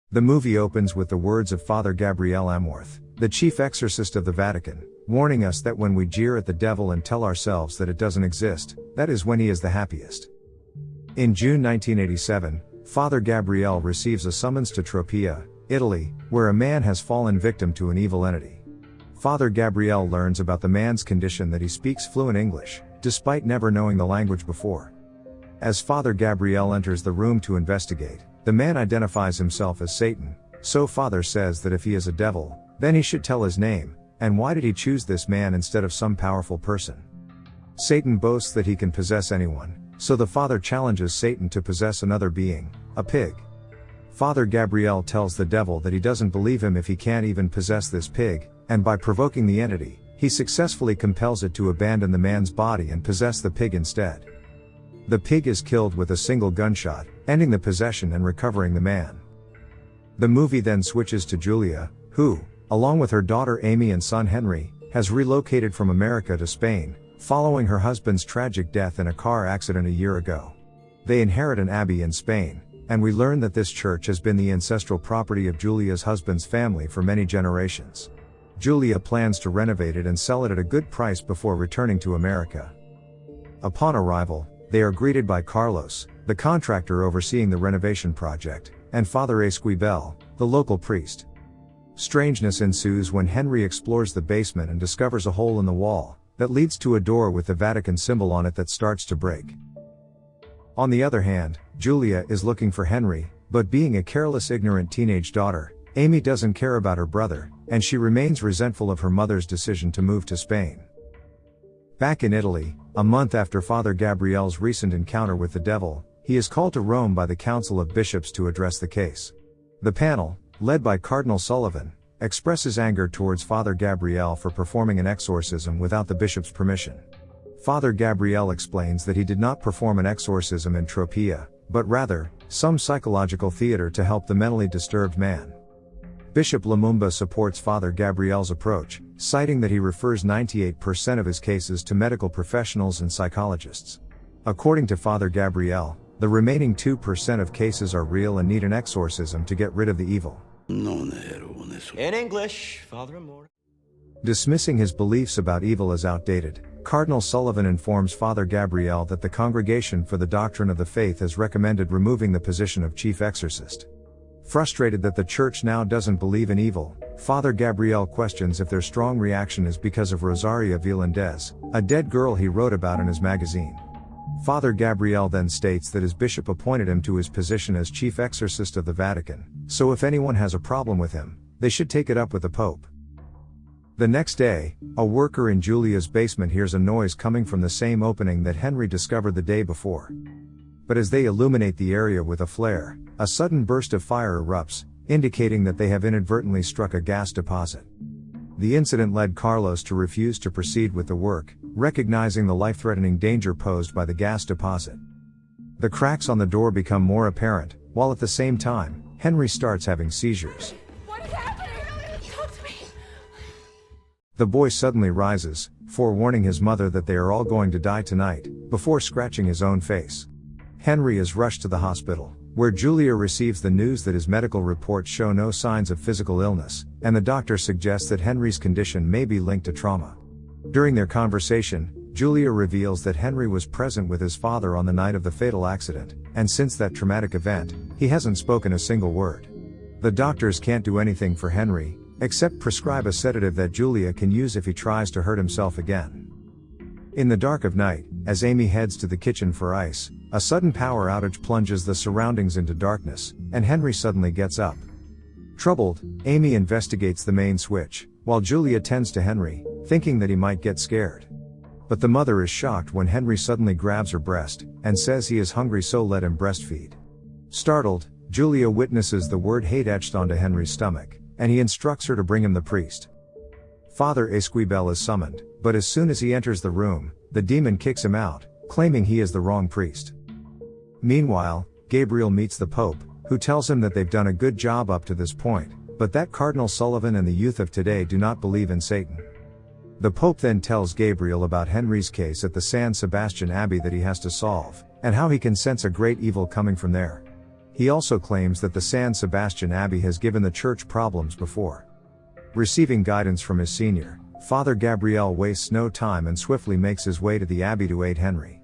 The movie opens with the words of Father Gabriele Amorth, the chief exorcist of the Vatican, warning us that when we jeer at the devil and tell ourselves that it doesn't exist, that is when he is the happiest. In June 1987, Father Gabriele receives a summons to Tropea, Italy, where a man has fallen victim to an evil entity. Father Gabriele learns about the man's condition that he speaks fluent English, despite never knowing the language before. As Father Gabriele enters the room to investigate, the man identifies himself as Satan, so Father says that if he is a devil, then he should tell his name, and why did he choose this man instead of some powerful person? Satan boasts that he can possess anyone, so the Father challenges Satan to possess another being, a pig. Father Gabriele tells the devil that he doesn't believe him if he can't even possess this pig, and by provoking the entity, he successfully compels it to abandon the man's body and possess the pig instead. The pig is killed with a single gunshot, ending the possession and recovering the man. The movie then switches to Julia, who, along with her daughter Amy and son Henry, has relocated from America to Spain, following her husband's tragic death in a car accident a year ago. They inherit an abbey in Spain, and we learn that this church has been the ancestral property of Julia's husband's family for many generations. Julia plans to renovate it and sell it at a good price before returning to America. Upon arrival, they are greeted by Carlos, the contractor overseeing the renovation project, and Father Esquibel, the local priest. Strangeness ensues when Henry explores the basement and discovers a hole in the wall that leads to a door with the Vatican symbol on it that starts to break. On the other hand, Julia is looking for Henry, but being a careless, ignorant teenage daughter, Amy doesn't care about her brother, and she remains resentful of her mother's decision to move to Spain. Back in Italy, a month after Father Gabriele's recent encounter with the devil, he is called to Rome by the Council of Bishops to address the case. The panel, led by Cardinal Sullivan, expresses anger towards Father Gabriele for performing an exorcism without the bishop's permission. Father Gabriele explains that he did not perform an exorcism in Tropea, but rather, some psychological theater to help the mentally disturbed man. Bishop Lumumba supports Father Gabriele's approach, citing that he refers 98% of his cases to medical professionals and psychologists. According to Father Gabriele, the remaining 2% of cases are real and need an exorcism to get rid of the evil. In English, Father Amorth. Dismissing his beliefs about evil as outdated, Cardinal Sullivan informs Father Gabriele that the Congregation for the Doctrine of the Faith has recommended removing the position of chief exorcist. Frustrated that the Church now doesn't believe in evil, Father Gabriele questions if their strong reaction is because of Rosaria Vilandez, a dead girl he wrote about in his magazine. Father Gabriele then states that his bishop appointed him to his position as chief exorcist of the Vatican, so if anyone has a problem with him, they should take it up with the Pope. The next day, a worker in Julia's basement hears a noise coming from the same opening that Henry discovered the day before. But as they illuminate the area with a flare, a sudden burst of fire erupts, indicating that they have inadvertently struck a gas deposit. The incident led Carlos to refuse to proceed with the work, recognizing the life-threatening danger posed by the gas deposit. The cracks on the door become more apparent, while at the same time, Henry starts having seizures. What is happening? Talk to me. The boy suddenly rises, forewarning his mother that they are all going to die tonight, before scratching his own face. Henry is rushed to the hospital, where Julia receives the news that his medical reports show no signs of physical illness, and the doctor suggests that Henry's condition may be linked to trauma. During their conversation, Julia reveals that Henry was present with his father on the night of the fatal accident, and since that traumatic event, he hasn't spoken a single word. The doctors can't do anything for Henry, except prescribe a sedative that Julia can use if he tries to hurt himself again. In the dark of night, as Amy heads to the kitchen for ice, a sudden power outage plunges the surroundings into darkness, and Henry suddenly gets up. Troubled, Amy investigates the main switch, while Julia tends to Henry, thinking that he might get scared. But the mother is shocked when Henry suddenly grabs her breast, and says he is hungry, so let him breastfeed. Startled, Julia witnesses the word hate etched onto Henry's stomach, and he instructs her to bring him the priest. Father Esquibel is summoned, but as soon as he enters the room, the demon kicks him out, claiming he is the wrong priest. Meanwhile, Gabriel meets the Pope, who tells him that they've done a good job up to this point, but that Cardinal Sullivan and the youth of today do not believe in Satan. The Pope then tells Gabriel about Henry's case at the San Sebastian Abbey that he has to solve, and how he can sense a great evil coming from there. He also claims that the San Sebastian Abbey has given the church problems before. Receiving guidance from his senior, Father Gabriele wastes no time and swiftly makes his way to the abbey to aid Henry.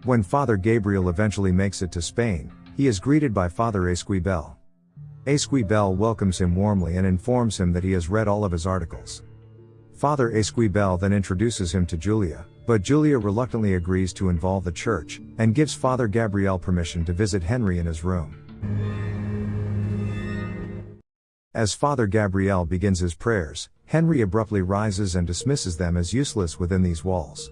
When Father Gabriel eventually makes it to Spain, he is greeted by Father Esquibel. Esquibel welcomes him warmly and informs him that he has read all of his articles. Father Esquibel then introduces him to Julia, but Julia reluctantly agrees to involve the church, and gives Father Gabriel permission to visit Henry in his room. As Father Gabriel begins his prayers, Henry abruptly rises and dismisses them as useless within these walls.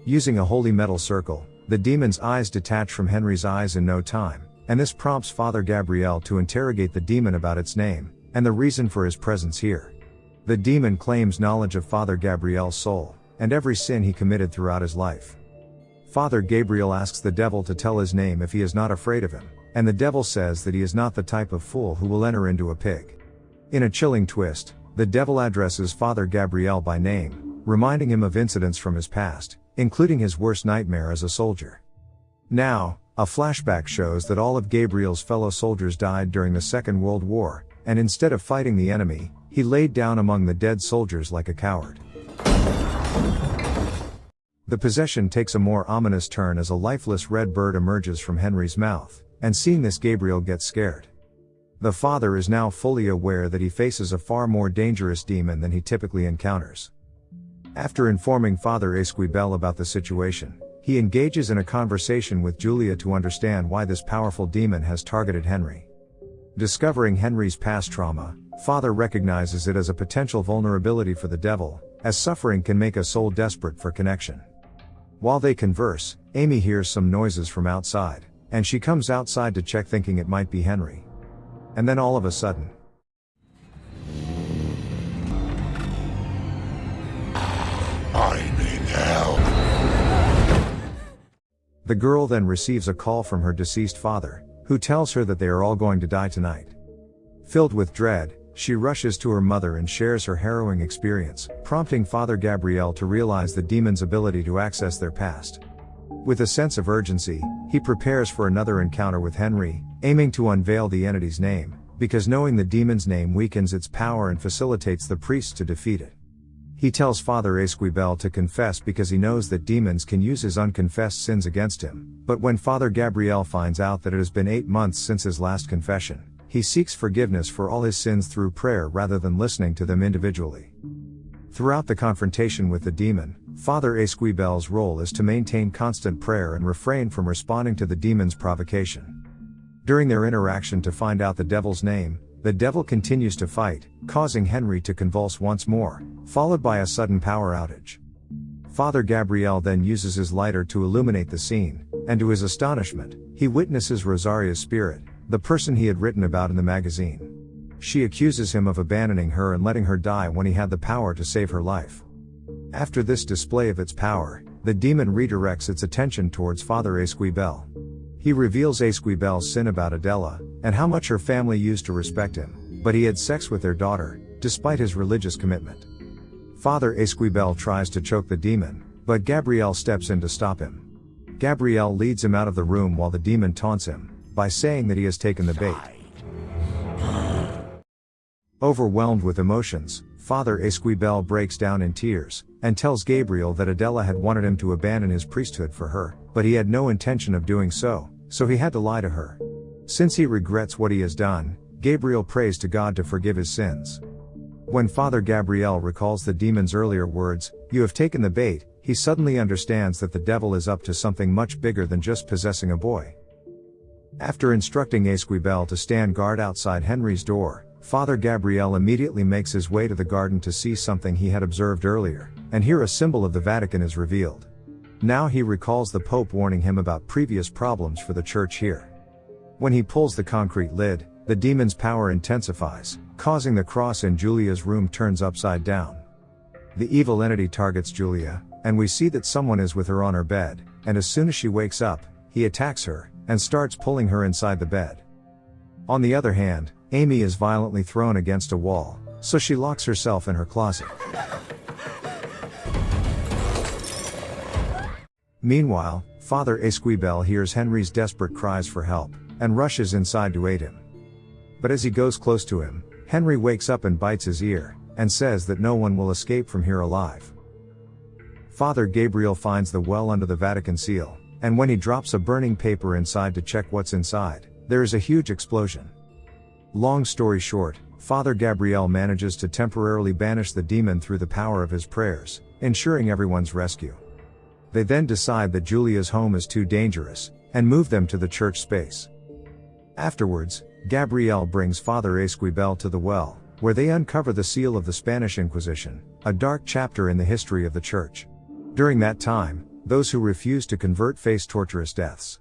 Using a holy metal circle, the demon's eyes detach from Henry's eyes in no time, and this prompts Father Gabriel to interrogate the demon about its name, and the reason for his presence here. The demon claims knowledge of Father Gabriel's soul, and every sin he committed throughout his life. Father Gabriel asks the devil to tell his name if he is not afraid of him, and the devil says that he is not the type of fool who will enter into a pig. In a chilling twist, the devil addresses Father Gabriel by name, reminding him of incidents from his past, including his worst nightmare as a soldier. Now, a flashback shows that all of Gabriel's fellow soldiers died during the Second World War, and instead of fighting the enemy, he laid down among the dead soldiers like a coward. The possession takes a more ominous turn as a lifeless red bird emerges from Henry's mouth, and seeing this Gabriel gets scared. The father is now fully aware that he faces a far more dangerous demon than he typically encounters. After informing Father Esquibel about the situation, he engages in a conversation with Julia to understand why this powerful demon has targeted Henry. Discovering Henry's past trauma, Father recognizes it as a potential vulnerability for the devil, as suffering can make a soul desperate for connection. While they converse, Amy hears some noises from outside, and she comes outside to check thinking it might be Henry. And then all of a sudden, I'm in hell. The girl then receives a call from her deceased father, who tells her that they are all going to die tonight. Filled with dread, she rushes to her mother and shares her harrowing experience, prompting Father Gabriel to realize the demon's ability to access their past. With a sense of urgency, he prepares for another encounter with Henry, aiming to unveil the entity's name, because knowing the demon's name weakens its power and facilitates the priests to defeat it. He tells Father Esquibel to confess because he knows that demons can use his unconfessed sins against him, but when Father Gabriel finds out that it has been 8 months since his last confession, he seeks forgiveness for all his sins through prayer rather than listening to them individually. Throughout the confrontation with the demon, Father Esquibel's role is to maintain constant prayer and refrain from responding to the demon's provocation. During their interaction to find out the devil's name, the devil continues to fight, causing Henry to convulse once more, followed by a sudden power outage. Father Gabriel then uses his lighter to illuminate the scene, and to his astonishment, he witnesses Rosaria's spirit, the person he had written about in the magazine. She accuses him of abandoning her and letting her die when he had the power to save her life. After this display of its power, the demon redirects its attention towards Father Esquibel. He reveals Esquibel's sin about Adela, and how much her family used to respect him, but he had sex with their daughter, despite his religious commitment. Father Esquibel tries to choke the demon, but Gabriel steps in to stop him. Gabriel leads him out of the room while the demon taunts him, by saying that he has taken the bait. Overwhelmed with emotions, Father Esquibel breaks down in tears, and tells Gabriel that Adela had wanted him to abandon his priesthood for her, but he had no intention of doing so he had to lie to her. Since he regrets what he has done, Gabriel prays to God to forgive his sins. When Father Gabriel recalls the demon's earlier words, "You have taken the bait," he suddenly understands that the devil is up to something much bigger than just possessing a boy. After instructing Esquibel to stand guard outside Henry's door, Father Gabriel immediately makes his way to the garden to see something he had observed earlier, and here a symbol of the Vatican is revealed. Now he recalls the Pope warning him about previous problems for the church here. When he pulls the concrete lid, the demon's power intensifies, causing the cross in Julia's room turns upside down. The evil entity targets Julia, and we see that someone is with her on her bed, and as soon as she wakes up, he attacks her, and starts pulling her inside the bed. On the other hand, Amy is violently thrown against a wall, so she locks herself in her closet. Meanwhile, Father Esquibel hears Henry's desperate cries for help, and rushes inside to aid him. But as he goes close to him, Henry wakes up and bites his ear, and says that no one will escape from here alive. Father Gabriel finds the well under the Vatican seal, and when he drops a burning paper inside to check what's inside, there is a huge explosion. Long story short, Father Gabriel manages to temporarily banish the demon through the power of his prayers, ensuring everyone's rescue. They then decide that Julia's home is too dangerous, and move them to the church space. Afterwards, Gabriel brings Father Esquibel to the well, where they uncover the seal of the Spanish Inquisition, a dark chapter in the history of the church. During that time, those who refused to convert faced torturous deaths.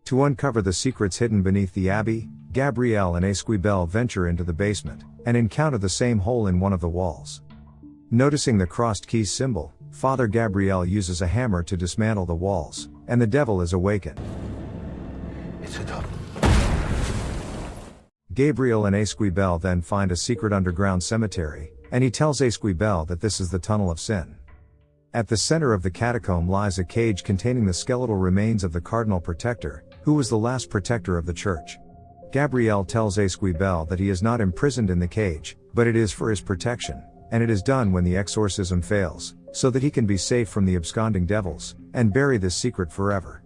To uncover the secrets hidden beneath the abbey, Gabriel and Esquibel venture into the basement, and encounter the same hole in one of the walls. Noticing the crossed keys symbol, Father Gabriel uses a hammer to dismantle the walls, and the devil is awakened. It's a double. Gabriel and Esquibel then find a secret underground cemetery, and he tells Esquibel that this is the tunnel of sin. At the center of the catacomb lies a cage containing the skeletal remains of the Cardinal Protector, who was the last protector of the church. Gabriel tells Esquibel that he is not imprisoned in the cage, but it is for his protection, and it is done when the exorcism fails, so that he can be safe from the absconding devils, and bury this secret forever.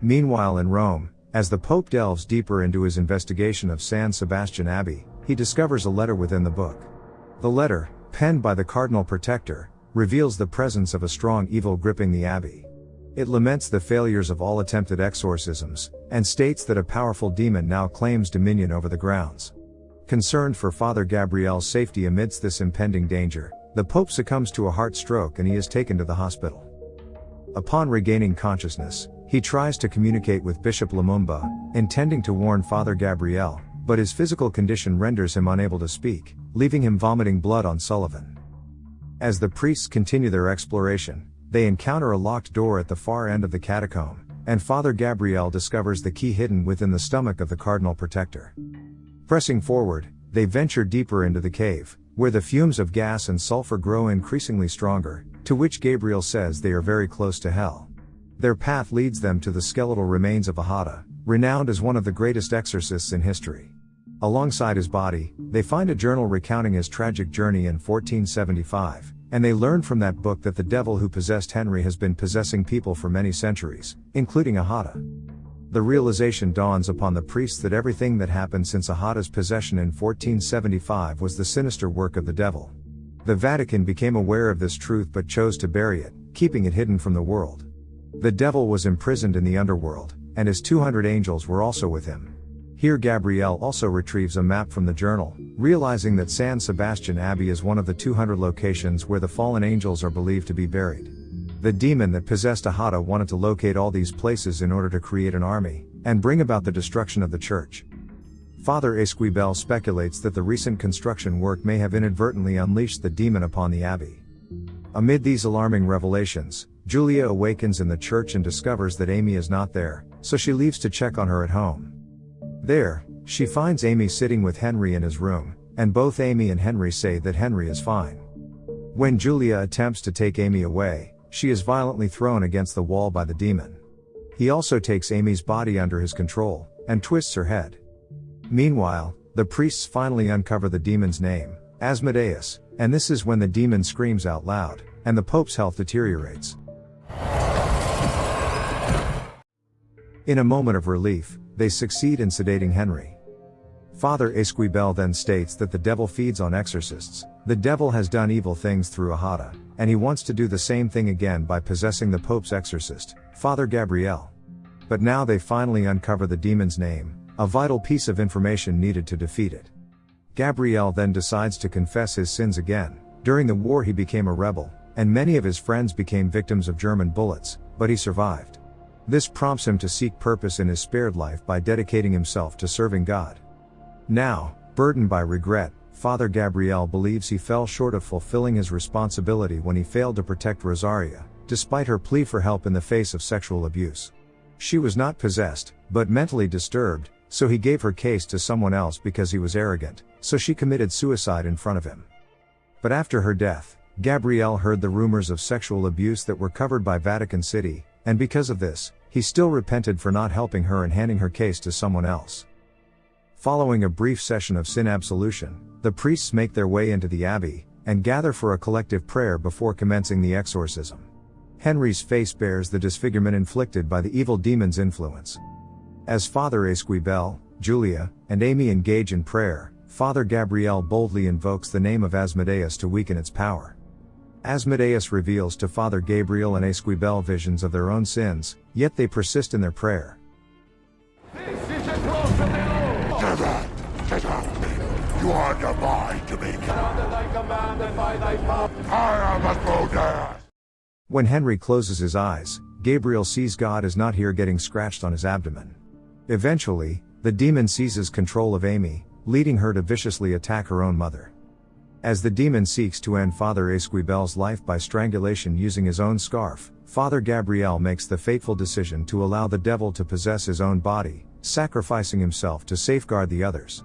Meanwhile in Rome, as the Pope delves deeper into his investigation of San Sebastian Abbey, he discovers a letter within the book. The letter, penned by the Cardinal Protector, reveals the presence of a strong evil gripping the abbey. It laments the failures of all attempted exorcisms, and states that a powerful demon now claims dominion over the grounds. Concerned for Father Gabriel's safety amidst this impending danger, the Pope succumbs to a heart stroke and he is taken to the hospital. Upon regaining consciousness, he tries to communicate with Bishop Lumumba, intending to warn Father Gabriel, but his physical condition renders him unable to speak, leaving him vomiting blood on Sullivan. As the priests continue their exploration, they encounter a locked door at the far end of the catacomb, and Father Gabriel discovers the key hidden within the stomach of the Cardinal Protector. Pressing forward, they venture deeper into the cave, where the fumes of gas and sulfur grow increasingly stronger, to which Gabriel says they are very close to hell. Their path leads them to the skeletal remains of Ahata, renowned as one of the greatest exorcists in history. Alongside his body, they find a journal recounting his tragic journey in 1475, and they learn from that book that the devil who possessed Henry has been possessing people for many centuries, including Ahata. The realization dawns upon the priests that everything that happened since Ahata's possession in 1475 was the sinister work of the devil. The Vatican became aware of this truth but chose to bury it, keeping it hidden from the world. The devil was imprisoned in the underworld, and his 200 angels were also with him. Here Gabriel also retrieves a map from the journal, realizing that San Sebastian Abbey is one of the 200 locations where the fallen angels are believed to be buried. The demon that possessed Ahata wanted to locate all these places in order to create an army, and bring about the destruction of the church. Father Esquibel speculates that the recent construction work may have inadvertently unleashed the demon upon the abbey. Amid these alarming revelations, Julia awakens in the church and discovers that Amy is not there, so she leaves to check on her at home. There, she finds Amy sitting with Henry in his room, and both Amy and Henry say that Henry is fine. When Julia attempts to take Amy away, she is violently thrown against the wall by the demon. He also takes Amy's body under his control, and twists her head. Meanwhile, the priests finally uncover the demon's name, Asmodeus, and this is when the demon screams out loud, and the Pope's health deteriorates. In a moment of relief, they succeed in sedating Henry. Father Esquibel then states that the devil feeds on exorcists. The devil has done evil things through Ahata, and he wants to do the same thing again by possessing the Pope's exorcist, Father Gabriel. But now they finally uncover the demon's name, a vital piece of information needed to defeat it. Gabriel then decides to confess his sins again. During the war he became a rebel, and many of his friends became victims of German bullets, but he survived. This prompts him to seek purpose in his spared life by dedicating himself to serving God. Now, burdened by regret, Father Gabriel believes he fell short of fulfilling his responsibility when he failed to protect Rosaria, despite her plea for help in the face of sexual abuse. She was not possessed, but mentally disturbed, so he gave her case to someone else because he was arrogant, so she committed suicide in front of him. But after her death, Gabriel heard the rumors of sexual abuse that were covered by Vatican City, and because of this, he still repented for not helping her and handing her case to someone else. Following a brief session of sin absolution, the priests make their way into the abbey, and gather for a collective prayer before commencing the exorcism. Henry's face bears the disfigurement inflicted by the evil demon's influence. As Father Esquibel, Julia, and Amy engage in prayer, Father Gabriele boldly invokes the name of Asmodeus to weaken its power. Asmodeus reveals to Father Gabriel and Esquibel visions of their own sins, yet they persist in their prayer. This is a cross of the Lord! Get off me! You are divine to me! I am Asmodeus! When Henry closes his eyes, Gabriel sees God is not here getting scratched on his abdomen. Eventually, the demon seizes control of Amy, leading her to viciously attack her own mother. As the demon seeks to end Father Esquibel's life by strangulation using his own scarf, Father Gabriel makes the fateful decision to allow the devil to possess his own body, sacrificing himself to safeguard the others.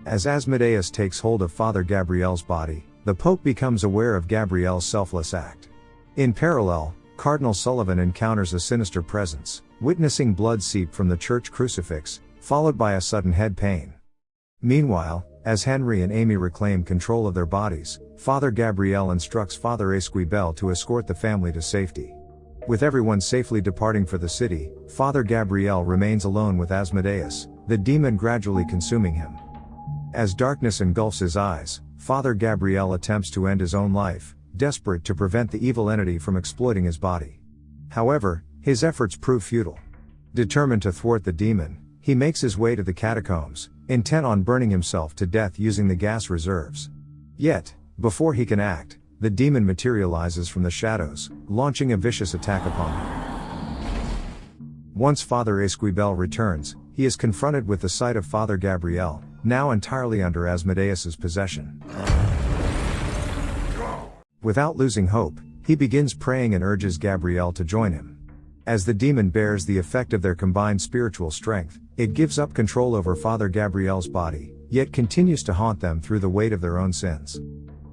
As Asmodeus takes hold of Father Gabriel's body, the Pope becomes aware of Gabriel's selfless act. In parallel, Cardinal Sullivan encounters a sinister presence, witnessing blood seep from the church crucifix, followed by a sudden head pain. Meanwhile, as Henry and Amy reclaim control of their bodies, Father Gabriel instructs Father Esquibel to escort the family to safety. With everyone safely departing for the city, Father Gabriel remains alone with Asmodeus, the demon gradually consuming him. As darkness engulfs his eyes, Father Gabriel attempts to end his own life, desperate to prevent the evil entity from exploiting his body. However, his efforts prove futile. Determined to thwart the demon, he makes his way to the catacombs, intent on burning himself to death using the gas reserves. Yet, before he can act, the demon materializes from the shadows, launching a vicious attack upon him. Once Father Esquibel returns, he is confronted with the sight of Father Gabriel, now entirely under Asmodeus's possession. Without losing hope, he begins praying and urges Gabriel to join him. As the demon bears the effect of their combined spiritual strength, it gives up control over Father Gabriel's body, yet continues to haunt them through the weight of their own sins.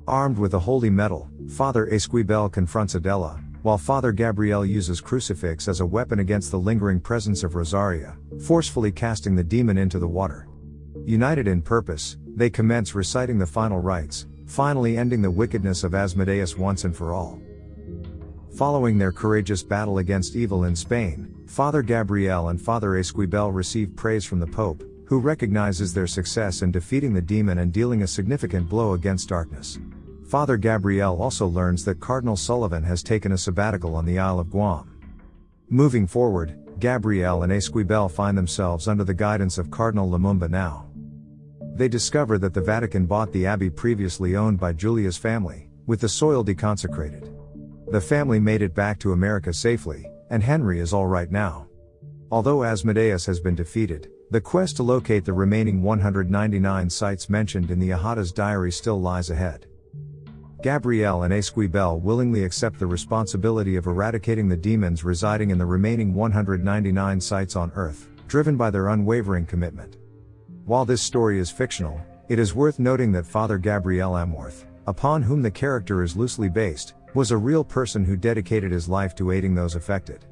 Armed with a holy medal, Father Esquibel confronts Adela, while Father Gabriel uses crucifix as a weapon against the lingering presence of Rosaria, forcefully casting the demon into the water. United in purpose, they commence reciting the final rites, finally ending the wickedness of Asmodeus once and for all. Following their courageous battle against evil in Spain, Father Gabriel and Father Esquibel receive praise from the Pope, who recognizes their success in defeating the demon and dealing a significant blow against darkness. Father Gabriel also learns that Cardinal Sullivan has taken a sabbatical on the Isle of Guam. Moving forward, Gabriel and Esquibel find themselves under the guidance of Cardinal Lumumba now. They discover that the Vatican bought the abbey previously owned by Julia's family, with the soil deconsecrated. The family made it back to America safely, and Henry is all right now. Although Asmodeus has been defeated, the quest to locate the remaining 199 sites mentioned in the Ahata's diary still lies ahead. Gabriel and Esquibel willingly accept the responsibility of eradicating the demons residing in the remaining 199 sites on Earth, driven by their unwavering commitment. While this story is fictional, it is worth noting that Father Gabriele Amorth, upon whom the character is loosely based, was a real person who dedicated his life to aiding those affected.